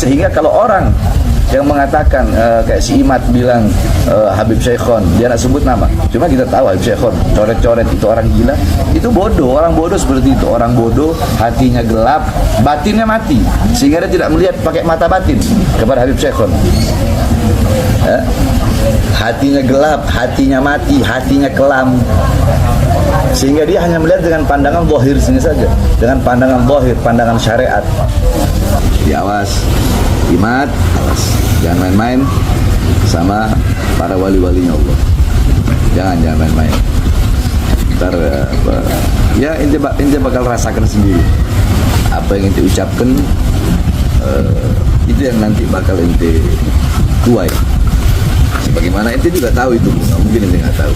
Sehingga kalau orang yang mengatakan kayak si Imat bilang Habib Syekhon, dia nak sebut nama, cuma kita tahu Habib Syekhon coret-coret itu orang gila, itu bodoh. Orang bodoh seperti itu, orang bodoh hatinya gelap, batinnya mati, sehingga dia tidak melihat pakai mata batin kepada Habib Syekhon. Hatinya gelap, hatinya mati, hatinya kelam, sehingga dia hanya melihat dengan pandangan zahir sini saja, dengan pandangan zahir, pandangan syariat. Awas, Imat, awas, jangan main-main sama para wali-walinya Allah. Jangan main-main. Ntar ya ente bakal rasakan sendiri apa yang ente ucapkan, itu yang nanti bakal ente tuai. Sebagaimana ente juga tahu itu, nggak mungkin ente nggak tahu.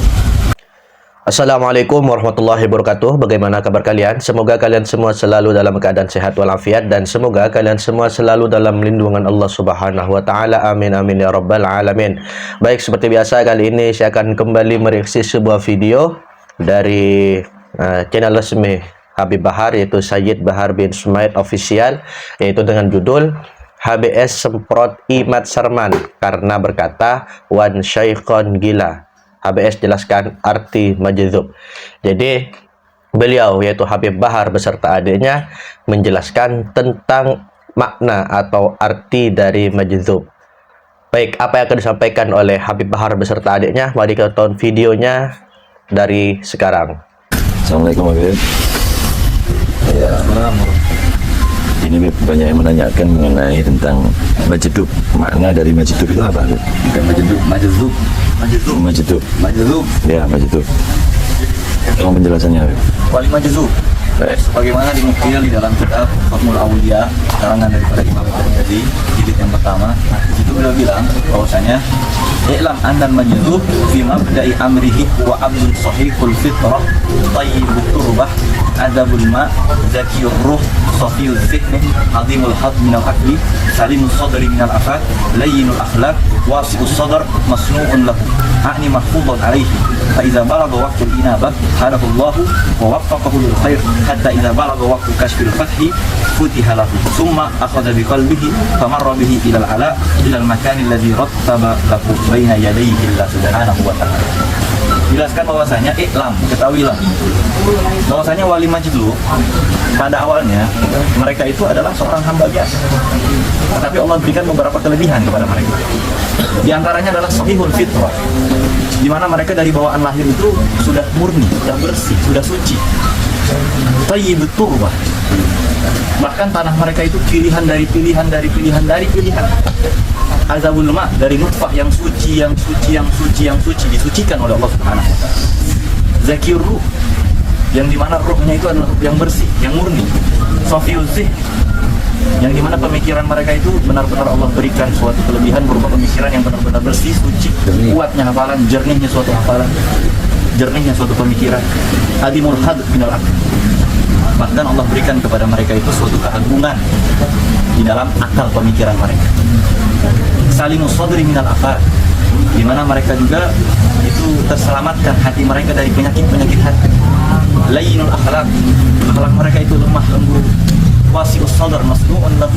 Assalamualaikum warahmatullahi wabarakatuh. Bagaimana kabar kalian? Semoga kalian semua selalu dalam keadaan sehat walafiat, dan semoga kalian semua selalu dalam lindungan Allah Subhanahu wa taala. Amin amin ya rabbal alamin. Baik, seperti biasa kali ini saya akan kembali mereaksi sebuah video dari channel resmi Habib Bahar, yaitu Sayyid Bahar bin Sumaid Official, yaitu dengan judul HBS semprot Imat Sarman karena berkata wan Syekhon gila. HBS jelaskan arti majdzub. Jadi beliau, yaitu Habib Bahar beserta adiknya, menjelaskan tentang makna atau arti dari majdzub. Baik, apa yang akan disampaikan oleh Habib Bahar beserta adiknya? Mari kita tonton videonya dari sekarang. Assalamualaikum Habib. Ya, ini banyak yang menanyakan mengenai tentang majdzub. Makna dari majdzub itu apa? Bukan majdzub. Ya, majdzub. Tolong penjelasannya, Habib. Wali majdzub, bagaimana dinukil di dalam kitab Fathul Auliya karangan daripada Imam Tirmidzi jilid yang pertama, itu beliau bilang bahwasanya i'lam annal majdzub fi mabda'i amrihi wa abdul sahihul fitrah tayyibut turbah adabul ma zakiyur ruh safiyul zihni azimul had minal akli salimul sadri minal afat layyinul akhlaq wasi'us sadr masnu'un lahu a'ni mahfudhan alaihi fa idza balagha waqtul inabah hadahu Allah wa waffaqahu lil khair hatta idza balagha waqtu kashfil fathi futiha lahu thumma akhadha biqalbihi famarra bihi ila al-ala ila al-makan alladhi rattaba lahu baina yadayhi Allah subhanahu wa ta'ala. Jelaskan bahwasanya iklam, ketahuilah bahwasanya wali majdzub pada awalnya mereka itu adalah seorang hamba biasa, tetapi Allah berikan beberapa kelebihan kepada mereka. Di antaranya adalah sahihul fitrah, di mana mereka dari bawaan lahir itu sudah murni, sudah bersih, sudah suci. Tayyibut turbah, bahkan tanah mereka itu pilihan dari pilihan. Azabul ma, dari nutfah yang suci, disucikan oleh Allah Subhanahu wa taala. Zakir ruh, yang dimana ruhnya itu adalah yang bersih, yang murni. Safiyul zih, yang dimana pemikiran mereka itu benar-benar Allah berikan suatu kelebihan berupa pemikiran yang benar-benar bersih, suci, kuatnya hafalan, jernihnya suatu hafalan, jernihnya suatu pemikiran. Adimul had minal aql, bahkan Allah berikan kepada mereka itu suatu keagungan di dalam akal pemikiran mereka. Salimus sadri minal afat, di mana mereka juga itu terselamatkan hati mereka dari penyakit hati. Layyinul akhlaq, akhlak mereka itu lemah lembut. Wasi'us sadr masnu'un lahu,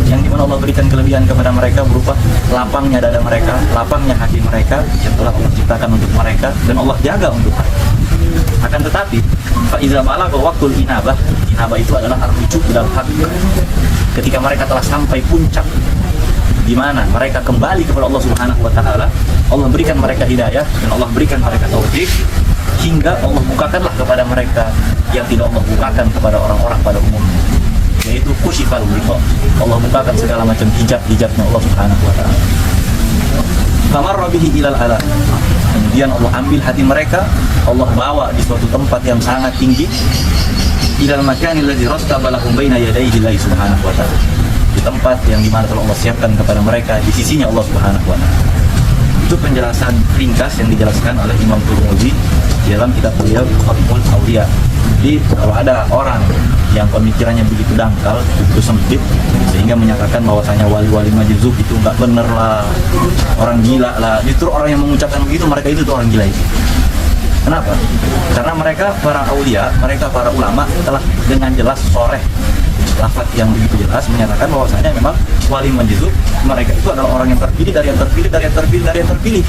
yang dimana Allah berikan kelebihan kepada mereka berupa lapangnya dada mereka, lapangnya hati mereka yang telah Allah ciptakan untuk mereka dan Allah jaga untuk mereka. Akan tetapi fa iza balagha waqtul inabah itu adalah ar-rujuk ilal haq. Ketika mereka telah sampai puncak, di mana mereka kembali kepada Allah Subhanahu wa taala, Allah berikan mereka hidayah dan Allah berikan mereka taufik, hingga Allah bukakanlah kepada mereka yang tidak Allah bukakan kepada orang-orang pada umumnya, yaitu kusyifal ghita. Allah bukakan segala macam hijab-hijabnya Allah Subhanahu wa taala. Famarra bihi ilal ala, kemudian Allah ambil hati mereka, Allah bawa di suatu tempat yang sangat tinggi, ilal makanil ladzi rattaba lahum baina yadayhi Allah Subhanahu wa taala, di tempat yang dimana telah Allah siapkan kepada mereka di sisinya Allah Subhanahu wa taala. Itu penjelasan ringkas yang dijelaskan oleh Imam Tirmidzi di dalam kitab beliau Fathul Auliya. Jadi kalau ada orang yang pemikirannya begitu dangkal, begitu sempit, sehingga menyatakan bahwasanya wali-wali majdzub itu nggak bener lah, orang gila lah, justru orang yang mengucapkan begitu, mereka itu orang gila itu. Kenapa? Karena mereka para aulia, mereka para ulama telah dengan jelas soreh lafaz yang begitu jelas menyatakan bahwasanya memang wali majzub mereka itu adalah orang yang terpilih dari yang terpilih dari yang terpilih dari yang terpilih.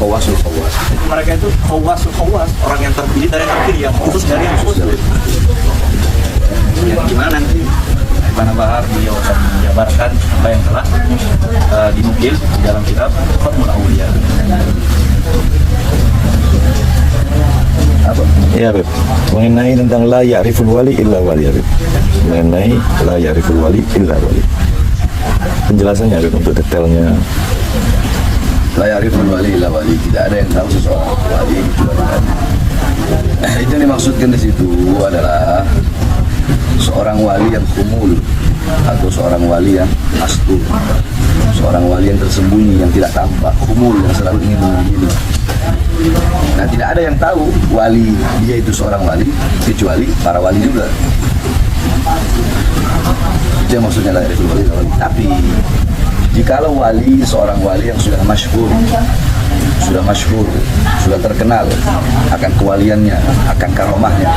Khawasul khawas. Mereka itu khawasul khawas, orang yang terpilih dari yang terpilih, yang khusus dari yang khusus. Yang gimana nanti Ibn Bahar beliau akan menjabarkan apa yang telah dinukil di dalam kitab Khatmul Awliya. Apa? Ya, Beb. Mengenai tentang la ya'riful wali illa wali, ya, Beb. Mengenai la ya'riful wali illa wali. Penjelasannya, Beb, untuk detailnya. La ya'riful wali illa wali, tidak ada yang tahu seseorang wali kecuali wali. Itu yang dimaksudkan di situ adalah seorang wali yang kumul atau seorang wali yang astur, seorang wali yang tersembunyi, yang tidak tampak, kumul, yang selalu ingin mengunjungi. Nah, tidak ada yang tahu wali dia itu seorang wali kecuali para wali juga. Itu yang maksudnya la ya'riful wali illa wali. Tapi jikalau wali, seorang wali yang sudah masyhur, sudah terkenal akan kewaliannya, akan karomahnya,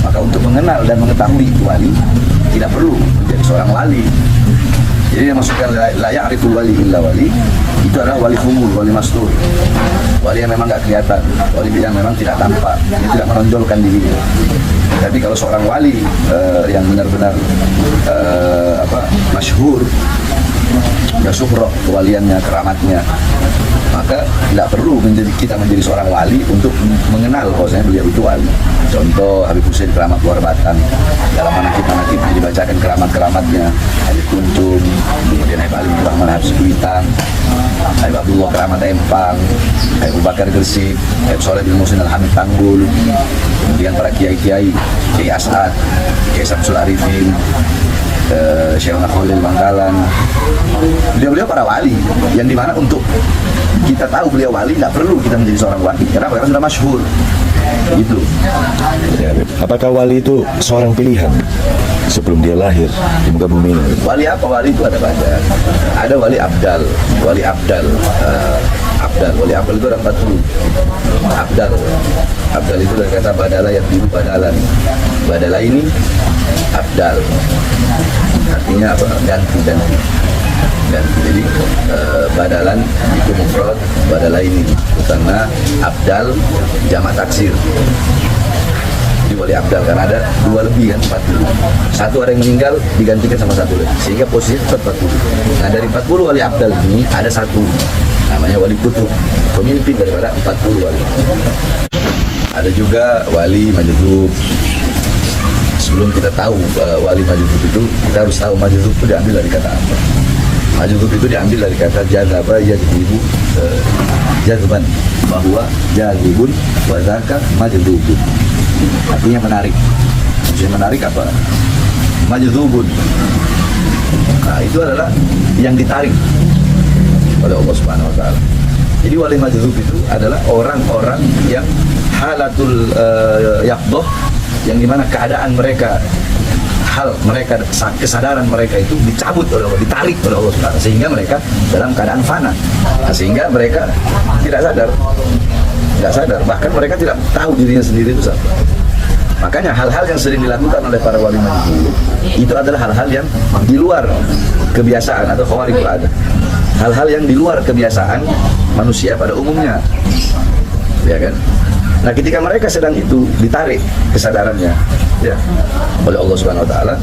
maka untuk mengenal dan mengetahui itu wali tidak perlu menjadi seorang wali. Jadi yang maksudkan la ya'riful wali illa wali itu adalah wali khumul, wali mastur, wali yang memang nggak kelihatan, wali yang memang tidak tampak, dia tidak menonjolkan dirinya. Tapi kalau seorang wali yang benar-benar masyhur, ya syuhrah kewaliannya, keramatnya, maka tidak perlu kita menjadi seorang wali untuk mengenal bahwasanya beliau itu wali. Contoh Habib Hussein Keramat Luar Batang, dalam manakib-manakibnya dibacakan keramat-keramatnya. Habib Kuntum, kemudian Habib Ali Rahman Habib Kuitang, Habib Abdullah Keramat Empang, Habib Abu Bakar Gresik, Habib Soleh bin Muhsin Al-Hamid Tanggul, kemudian para kiai-kiai, Kiai As'ad, Kiai Samsul Arifin, Syekh Khalil Bangkalan. Beliau-beliau para wali yang dimana untuk kita tahu beliau wali tidak perlu kita menjadi seorang wali karena mereka sudah masyhur. Itu. Ya, Beb. Apakah wali itu seorang pilihan sebelum dia lahir di muka bumi ini? Wali apa? Wali itu ada banyak. Ada wali abdal, wali abdal. Wali abdal itu ada 40. Abdal itu dari kata badala yang biru badalan. Badala ini abdal. Artinya apa? Ganti. Jadi badalan itu mufrad, badala ini karena abdal jamak taksir. Di wali abdal karena ada dua lebih kan, 40. Satu orang yang meninggal digantikan sama satu lagi sehingga posisi tetap 40. Nah, dari 40 wali abdal ini ada satu namanya wali kutub, pemimpin daripada 40 wali. Ada juga wali majdzub. Sebelum kita tahu wali majdzub itu, kita harus tahu majdzub itu diambil dari kata apa. Majdzub itu diambil dari kata jazaba yajzibu jazban, bahwa jazibun wa zaka majdzubun. Artinya menarik. Maksudnya menarik apa? Majdzubun. Nah, itu adalah yang ditarik oleh Allah Subhanahu wa taala. Jadi wali majdzub itu adalah orang-orang yang halatul yaqdah, yang dimana keadaan mereka, hal mereka, kesadaran mereka itu dicabut oleh Allah, ditarik oleh Allah Subhanahu, sehingga mereka dalam keadaan fana. Nah, sehingga mereka tidak sadar, bahkan mereka tidak tahu dirinya sendiri itu siapa. Makanya hal-hal yang sering dilakukan oleh para wali majdzub itu adalah hal-hal yang di luar kebiasaan atau khawarikul adat. Hal-hal yang di luar kebiasaan manusia pada umumnya. Ya kan? Nah, ketika mereka sedang itu ditarik kesadarannya ya oleh Allah Subhanahu wa taala.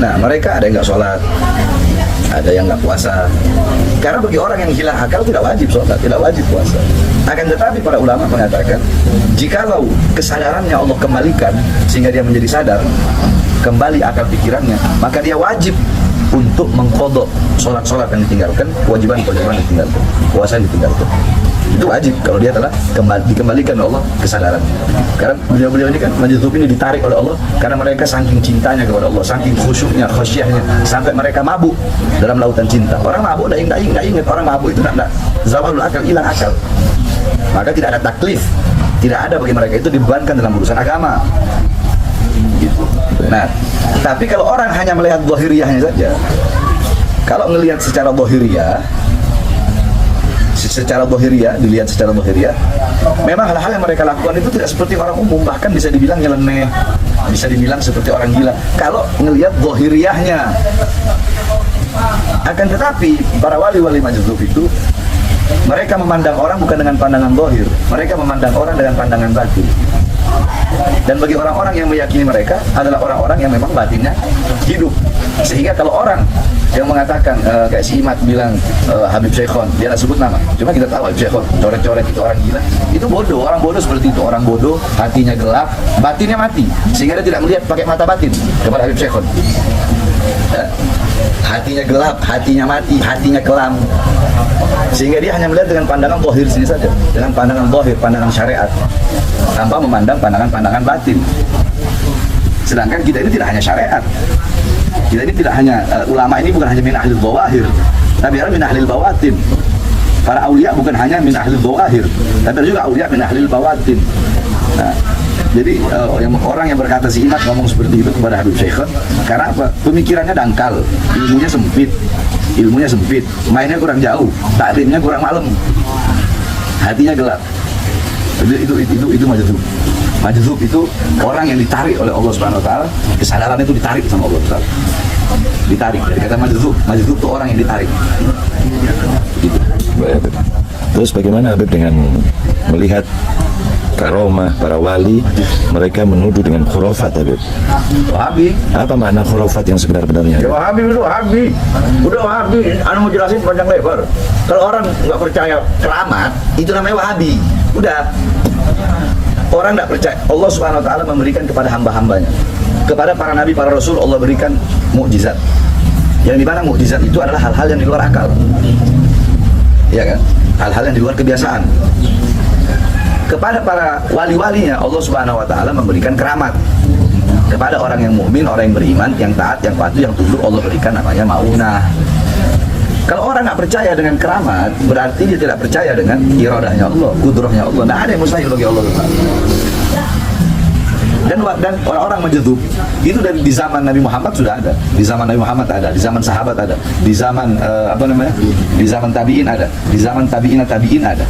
Nah, mereka ada yang nggak sholat, ada yang nggak puasa. Karena bagi orang yang hilang akal tidak wajib sholat, tidak wajib puasa. Akan tetapi para ulama mengatakan, jikalau kesadarannya Allah kembalikan sehingga dia menjadi sadar, kembali akal pikirannya, maka dia wajib untuk mengqadha sholat-sholat yang ditinggalkan, kewajiban-kewajiban yang ditinggalkan, puasa yang ditinggalkan. Itu wajib kalau dia telah dikembalikan oleh Allah kesadaran. Karena beliau-beliau ini kan majdzub ini ditarik oleh Allah karena mereka saking cintanya kepada Allah, saking khusyuknya, khasyahnya, sampai mereka mabuk dalam lautan cinta. Orang mabuk nggak ingat, orang mabuk itu tidak zawalul akal, hilang akal. Maka tidak ada taklif, tidak ada bagi mereka itu dibebankan dalam urusan agama. Gitu. Nah, tapi kalau orang hanya melihat zahiriyahnya saja, kalau melihat secara zahiriyah, dilihat secara zahiriyah, memang hal-hal yang mereka lakukan itu tidak seperti orang umum, bahkan bisa dibilang nyeleneh, bisa dibilang seperti orang gila kalau ngelihat zahiriyahnya. Akan tetapi para wali-wali majdzub itu mereka memandang orang bukan dengan pandangan zahir, mereka memandang orang dengan pandangan batin. Dan bagi orang-orang yang meyakini mereka adalah orang-orang yang memang batinnya hidup. Sehingga kalau orang yang mengatakan kayak si Imat bilang Habib Syekhon, dia nggak sebut nama, cuma kita tahu Habib Syekhon coret-coret itu orang gila, itu bodoh. Orang bodoh seperti itu, orang bodoh hatinya gelap, batinnya mati, sehingga dia tidak melihat pakai mata batin kepada Habib Syekhon. Hatinya gelap, hatinya mati, hatinya kelam, sehingga dia hanya melihat dengan pandangan zahir sini saja, dengan pandangan zahir, pandangan syariat, tanpa memandang pandangan-pandangan batin. Sedangkan kita ini tidak hanya syariat, kita ini tidak hanya ulama ini bukan hanya min ahlil bawahir, tapi ada min ahlil bawatin. Para aulia bukan hanya min ahlil bawahir, tapi ada juga aulia min ahlil bawatin. Nah, jadi orang yang berkata si Imat ngomong seperti itu kepada Habib Syekhon karena apa? Pemikirannya dangkal, ilmunya sempit, mainnya kurang jauh, taklimnya kurang malam, hatinya gelap. Itu majdzub. Majdzub itu orang yang ditarik oleh Allah Subhanahu wa taala, kesadaran itu ditarik sama Allah Subhanahu wa taala. Ditarik. Dari kata majdzub itu orang yang ditarik. Gitu. Baik, Habib. Terus bagaimana Habib dengan melihat karomah para wali, mereka menuduh dengan khurafat, Habib? Wahabi. Apa makna khurafat yang sebenar-benarnya? Ya Wahabi itu Wahabi. Udah Wahabi, anu mau jelasin panjang lebar. Kalau orang nggak percaya keramat, itu namanya Wahabi. Udah. Orang tidak percaya. Allah Subhanahu wa taala memberikan kepada hamba-hambanya, kepada para nabi, para rasul, Allah berikan mukjizat. Yang dimana mukjizat itu adalah hal-hal yang di luar akal. Ya kan? Hal-hal yang di luar kebiasaan. Kepada para wali-walinya Allah Subhanahu wa taala memberikan keramat. Kepada orang yang mukmin, orang yang beriman, yang taat, yang patuh, yang tunduk, Allah berikan namanya maunah. Kalau orang nggak percaya dengan keramat, berarti dia tidak percaya dengan iradahnya Allah, kudrahnya Allah. Nah, ada yang mustahil bagi Allah. Dan orang-orang majdzub itu dari di zaman Nabi Muhammad sudah ada, di zaman Nabi Muhammad ada, di zaman sahabat ada, di zaman di zaman tabiin ada, di zaman tabiin ada,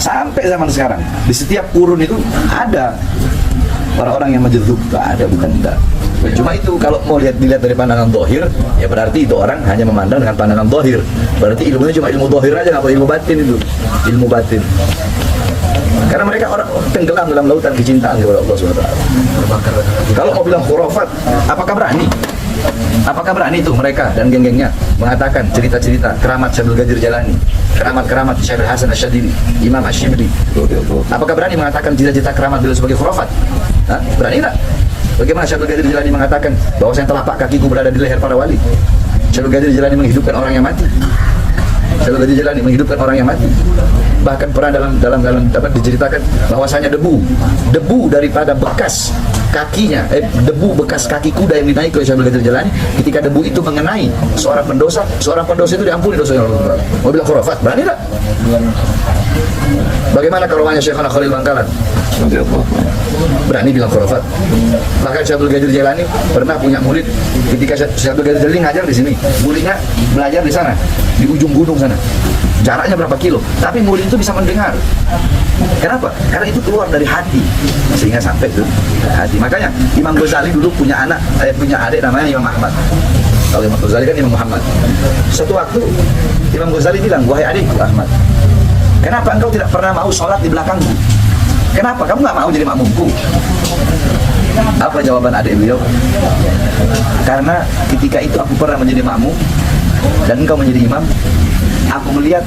sampai zaman sekarang. Di setiap kurun itu ada orang-orang yang majdzub, ada, bukan tidak. Cuma itu kalau mau dilihat dari pandangan zahir, ya berarti itu orang hanya memandang dengan pandangan zahir. Berarti ilmunya cuma ilmu zahir aja, nggak ilmu batin itu, ilmu batin. Karena mereka orang tenggelam dalam lautan kecintaan kepada Allah SWT. Kalau mau bilang khurafat, apakah berani? Apakah berani itu mereka dan geng-gengnya mengatakan cerita-cerita keramat Syaikhul Qadir Jalani, keramat-keramat Syekh Hasan Asyadili, Imam Asyibli? Apakah berani mengatakan cita-cita keramat beliau sebagai khurafat? Hah? Berani tak? Bagaimana Syaikhul Qadir Jalani mengatakan bahwasanya telapak kakiku berada di leher para wali? Syaikhul Qadir Jalani menghidupkan orang yang mati. Syaikhul Qadir Jalani menghidupkan orang yang mati. Bahkan pernah dalam dapat diceritakan bahwasanya debu daripada bekas kakinya, debu bekas kaki kuda yang dinaiki oleh Syaikhul Qadir Jalani, ketika debu itu mengenai seorang pendosa itu diampuni dosanya Allah. Mau bilang khurafat, berani tak? Bagaimana karomahnya Syekhana Khalil Bangkalan? Berani bilang khurafat. Bahkan Syaikhul Qadir Jalani pernah punya murid, ketika Syaikhul Qadir Jalani ngajar di sini, muridnya belajar di sana, di ujung gunung sana. Jaraknya berapa kilo, tapi murid itu bisa mendengar. Kenapa? Karena itu keluar dari hati, sehingga sampai ke hati. Makanya Imam Ghazali dulu punya adik namanya Imam Ahmad. Kalau Imam Ghazali kan Imam Muhammad. Suatu waktu Imam Ghazali bilang, wahai adikku Ahmad, kenapa engkau tidak pernah mau sholat di belakangku? Kenapa? Kamu nggak mau jadi makmumku? Apa jawaban adik beliau? Karena ketika itu aku pernah menjadi makmum dan engkau menjadi imam, aku melihat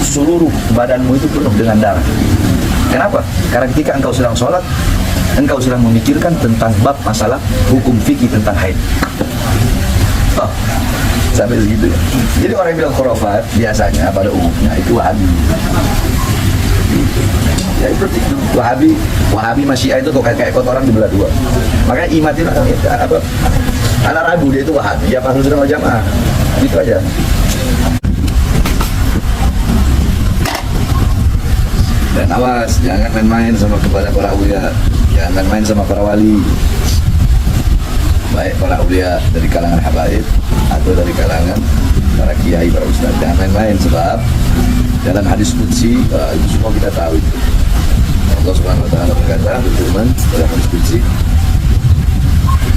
seluruh badanmu itu penuh dengan darah. Kenapa? Karena ketika engkau sedang sholat, engkau sedang memikirkan tentang bab masalah hukum fikih tentang haid. Oh, sampai segitu ya. Jadi orang yang bilang khurafat biasanya pada umumnya itu Wahabi. Ya seperti itu. Wahabi Masyiah itu kayak kotoran dibelah dua. Makanya Imat itu apa? Anak ragu dia itu Wahabi, ya Ahlus Sunnah wal Jamaah. Gitu aja. Dan awas, jangan main-main sama kepada para ulia, jangan main sama para wali, baik para ulia dari kalangan habaib atau dari kalangan para kiai, para ustaz. Jangan main-main, sebab dalam hadis qudsi itu semua kita tahu. Allah Subhanahu wa taala berkata, berfirman dalam hadis qudsi,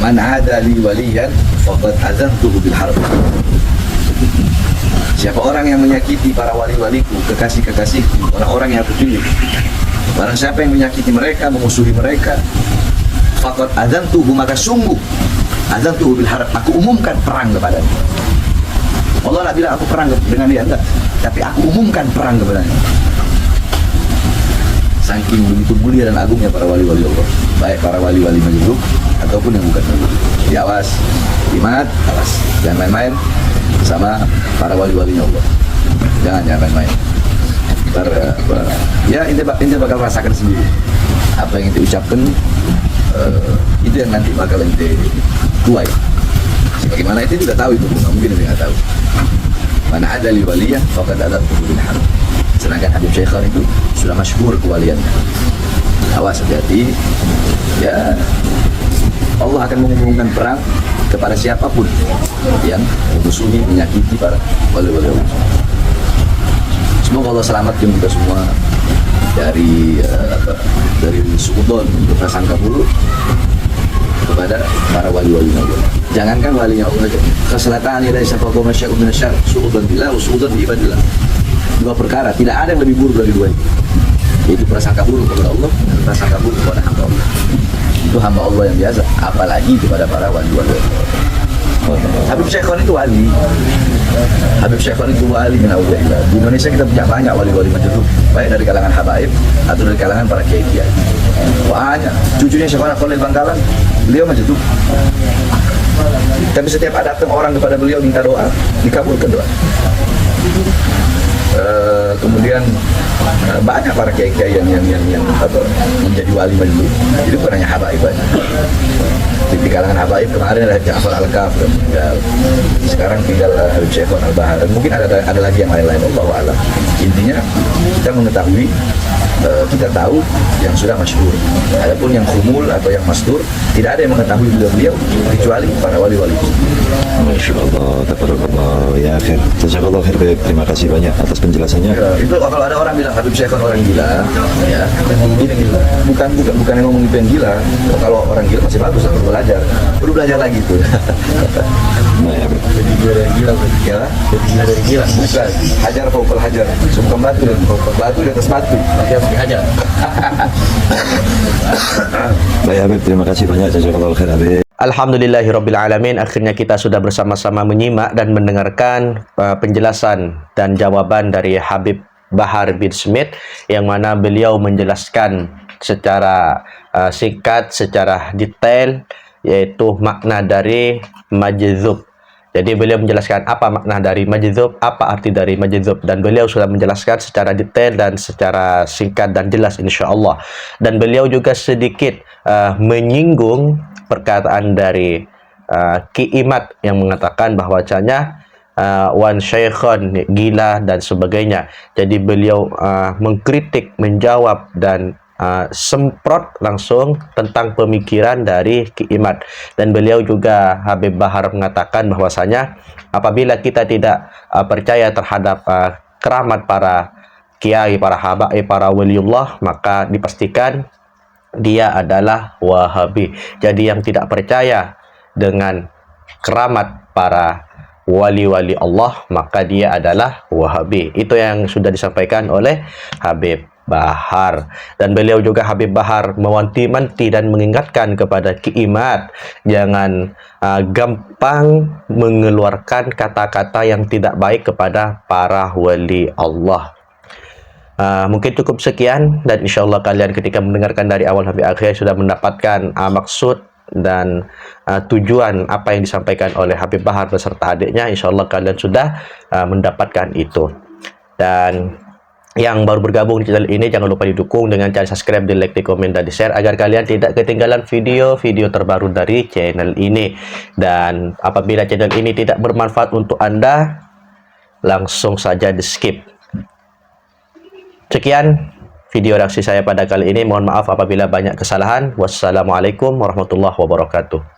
Man adali waliyan faqad azantuhu bil harb. Siapa orang yang menyakiti para wali-waliku, kekasih-kekasihku, orang-orang yang aku pilih, barang siapa yang menyakiti mereka, memusuhi mereka, faqad azantuhu, maka sungguh azantuhu bil harb, aku umumkan perang kepadanya. Allah tak bilang aku perang dengan dia, enggak, tapi aku umumkan perang kepadanya. Saking begitu mulia dan agungnya para wali-wali Allah, baik para wali-wali majlub ataupun yang bukan majlub. Jadi awas, iman, awas, jangan main-main sama para wali-walinya Allah. Jangan main-main. Ntar, ya ente bakal rasakan sendiri apa yang ente ucapkan, itu yang nanti bakal ente tuai. Sebagaimana ente juga tahu itu, nggak mungkin ente nggak tahu. Mana ada li waliyah, faqad ada bin harb. Sedangkan Habib Syekhon itu sudah masyhur kewaliannya. Awas, hati-hati. Ya, Allah akan mengumumkan perang kepada siapapun yang memusuhi, menyakiti para wali-wali Allah. Semoga Allah selamatkan kita semua dari suudon, prasangka buruk kepada para wali-wali Allah. Jangankan walinya Allah, keselatan dari siapa kau masyarakat minasyar, suudon billah, suudon ibadillah. Dua perkara, tidak ada yang lebih buruk dari dua itu. Yaitu prasangka buruk kepada Allah dan prasangka buruk kepada hamba Allah. Itu hamba Allah yang biasa, apalagi kepada para wali-wali. Habib Syekhon itu wali. Habib Syekhon itu wali min awliyaillah. Di Indonesia kita punya banyak wali-wali majlub, baik dari kalangan habaib atau dari kalangan para kiai-kiai. Banyak. Cucunya Syekhona Khalil Bangkalan, beliau majlub. Tapi setiap ada datang orang kepada beliau minta doa, dikabulkan doa. Kemudian banyak para kiai-kiai yang menjadi wali majlub. Jadi bukan hanya habaib banyak. Di kalangan habaib kemarin ada Ja'far Al-Kaf dan meninggal. Sekarang tinggal Habib Syekhon Al-Bahar. Mungkin ada lagi yang lain-lain. Allahu a'lam. Intinya kita mengetahui, kita tahu yang sudah masyhur. Adapun yang khumul atau yang mastur, tidak ada yang mengetahui beliau kecuali para wali-wali. Masya Allah, tabarakallah, ya akhir. Jazakallah khair, Beb. Terima kasih banyak atas penjelasannya. Ya, itu kalau ada orang bilang Habib Syekhon orang gila, ya ini gila. Bukan yang ngomong itu yang gila. Kalau orang gila masih bagus, perlu belajar lagi tuh. Nah, ya, Beb. Jadi gila, Ya, jadi gila. bukan hajar faukal hajar, sumpah batu dan batu di atas batu. Dia dihajar. Baik, Habib, terima kasih banyak. Jazakallah khair, Habib. Alhamdulillahirrabbilalamin. Akhirnya kita sudah bersama-sama menyimak dan mendengarkan penjelasan dan jawaban dari Habib Bahar bin Smith, yang mana beliau menjelaskan secara singkat, secara detail, yaitu makna dari majdzub. Jadi beliau menjelaskan apa makna dari majdzub, apa arti dari majdzub, dan beliau sudah menjelaskan secara detail dan secara singkat dan jelas insyaallah. Dan beliau juga sedikit menyinggung perkataan dari Ki Imad yang mengatakan bahwasanya wan syekhon gila dan sebagainya. Jadi beliau mengkritik, menjawab dan semprot langsung tentang pemikiran dari Ki Imad. Dan beliau juga, Habib Bahar, mengatakan bahwasanya apabila kita tidak percaya terhadap keramat para kiai, para habaib, para waliullah, maka dipastikan dia adalah Wahabi. Jadi yang tidak percaya dengan keramat para wali-wali Allah, maka dia adalah Wahabi. Itu yang sudah disampaikan oleh Habib Bahar. Dan beliau juga, Habib Bahar, mewanti-wanti dan mengingatkan kepada Ki Imad jangan gampang mengeluarkan kata-kata yang tidak baik kepada para wali Allah. Mungkin cukup sekian, dan insyaallah kalian ketika mendengarkan dari awal sampai akhir sudah mendapatkan maksud dan tujuan apa yang disampaikan oleh Habib Bahar beserta adiknya. Insyaallah kalian sudah mendapatkan itu. Dan yang baru bergabung di channel ini, jangan lupa didukung dengan cara subscribe, di like, di komen, dan di share agar kalian tidak ketinggalan video-video terbaru dari channel ini. Dan apabila channel ini tidak bermanfaat untuk Anda, langsung saja di skip. Sekian video reaksi saya pada kali ini. Mohon maaf apabila banyak kesalahan. Wassalamualaikum warahmatullahi wabarakatuh.